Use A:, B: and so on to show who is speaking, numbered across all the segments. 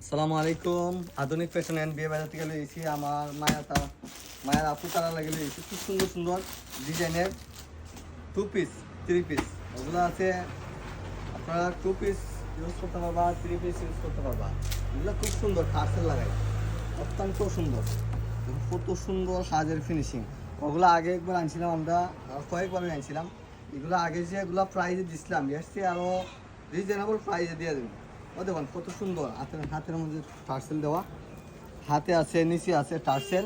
A: আসসালামু আলাইকুম। আধুনিক ফ্যাশন অ্যান্ড বিয়ে বাজার থেকে লইছি আমার মায়ের আপু তারা লাগে লইছি খুব সুন্দর সুন্দর ডিজাইনের 2 পিস 3 পিস ওগুলো আছে। আপনারা 2 পিস ইউজ করতে পারবা, 3 পিস ইউজ করতে পারবা। এগুলো খুব সুন্দর টার্সেল লাগাই, অত্যন্ত সুন্দর, কত সুন্দর কাজের ফিনিশিং। ওগুলো আগে একবার আনছিলাম আমরা, কয়েকবার আনছিলাম। এগুলো আগে যে এগুলো প্রাইজে দিছিলাম এসছে আরও রিজনেবল প্রাইজে দিয়ে দেবেন। ও দেখুন কত সুন্দর হাতের মধ্যে টার্সেল দেওয়া, হাতে আছে নিচে আছে টার্সেল,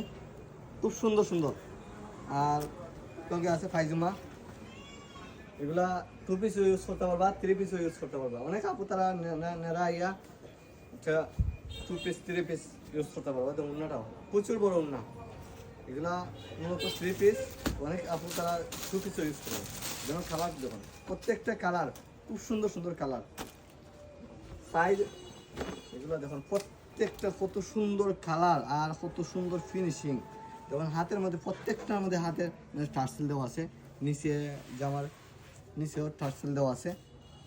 A: খুব সুন্দর সুন্দর। আর সঙ্গে আছে পায়জামা। এগুলা 2 পিস ইউজ করতে পারবা, 3 পিস ইউজ করতে পারবা। অনেক আপু তারা নেড়া ইয়া 2 পিস 3 পিস ইউজ করতে পারবা। তো উন্নাটাও প্রচুর বড় উন্না। এগুলা মূলত 3 পিস, অনেক আপু তারা 2 পিস ইউজ করে। যেমন কালার দেখুন, প্রত্যেকটা কালার খুব সুন্দর সুন্দর কালার, সাইজ। এগুলো দেখুন প্রত্যেকটা কত সুন্দর কালার আর কত সুন্দর ফিনিশিং। দেখুন হাতের মধ্যে প্রত্যেকটার মধ্যে হাতের টার্সেল দেওয়া আছে, নিচে জামার নিচেও টার্সেল দেওয়া আছে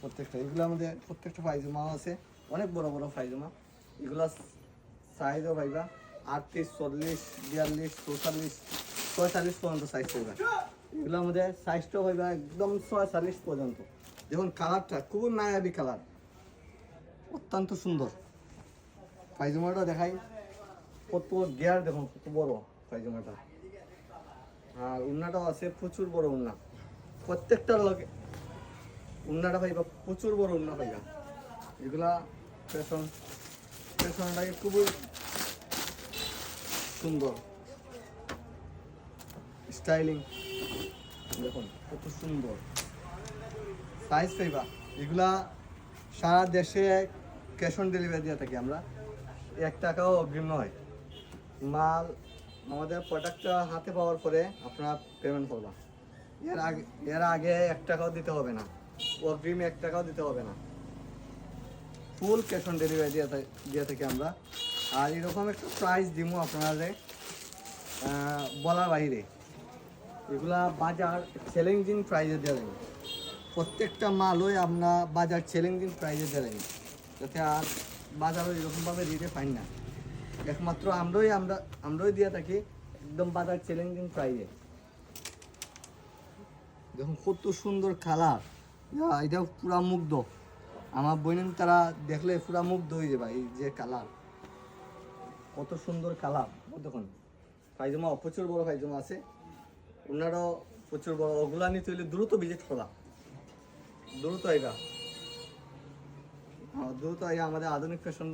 A: প্রত্যেকটা। এগুলোর মধ্যে প্রত্যেকটা পায়জামাও আছে, অনেক বড় বড় পায়জামা। এগুলা সাইজও পাইবা 38, 40, 42, 44, 46 পর্যন্ত সাইজ পাইবা। এগুলোর মধ্যে সাইজটাও পাইবা একদম 46 পর্যন্ত। দেখুন কালারটা খুবই মায়াবী কালার, অত্যন্ত সুন্দর। পায়জামাটা দেখাই, কত গিয়ার দেখুন কত বড় পায়জামাটা। আর উন্নাটাও আছে প্রচুর বড় উন্না, প্রত্যেকটার লগে উন্নাটা পাইবা, প্রচুর বড় উন্না পাইবা। এগুলা ফ্যাশনটাকে খুবই সুন্দর স্টাইলিং। দেখুন কত সুন্দর সাইজ পাইবা। এগুলা সারা দেশে ক্যাশ অন ডেলিভারি দিয়ে থাকি আমরা, 1 টাকাও অগ্রিম নয়। মাল আমাদের প্রোডাক্টটা হাতে পাওয়ার পরে আপনারা পেমেন্ট করবা। এর আগে 1 টাকাও দিতে হবে না, অগ্রিম 1 টাকাও দিতে হবে না। ফুল ক্যাশ অন ডেলিভারি দিয়ে থাকি আমরা। আর এরকম একটা প্রাইস দিব আপনাদের বলার বাইরে। এগুলা বাজার চ্যালেঞ্জিং প্রাইজে দেওয়া যাবে, প্রত্যেকটা মালই আমরা বাজার চ্যালেঞ্জিং প্রাইজে দেওয়া যাবে, যাতে আর বাজারও এরকমভাবে রেটে পাই না। একমাত্র আমরাই দিয়ে থাকি একদম বাজার চ্যালেঞ্জিং প্রাইজে। দেখুন কত সুন্দর কালার, এটা পুরা মুগ্ধ। আমার বোনেন তারা দেখলে পুরা মুগ্ধ হয়ে যাবে। এই যে কালার, কত সুন্দর কালার। দেখুন পায়জামা প্রচুর বড় পায়জামা আছে, ওনারাও প্রচুর বড়। ওগুলা নিতে হলে দ্রুত ভিজিট করা, দ্রুত আইবা, দ্রুত আইয়া আমাদের আধুনিক ফ্যাশন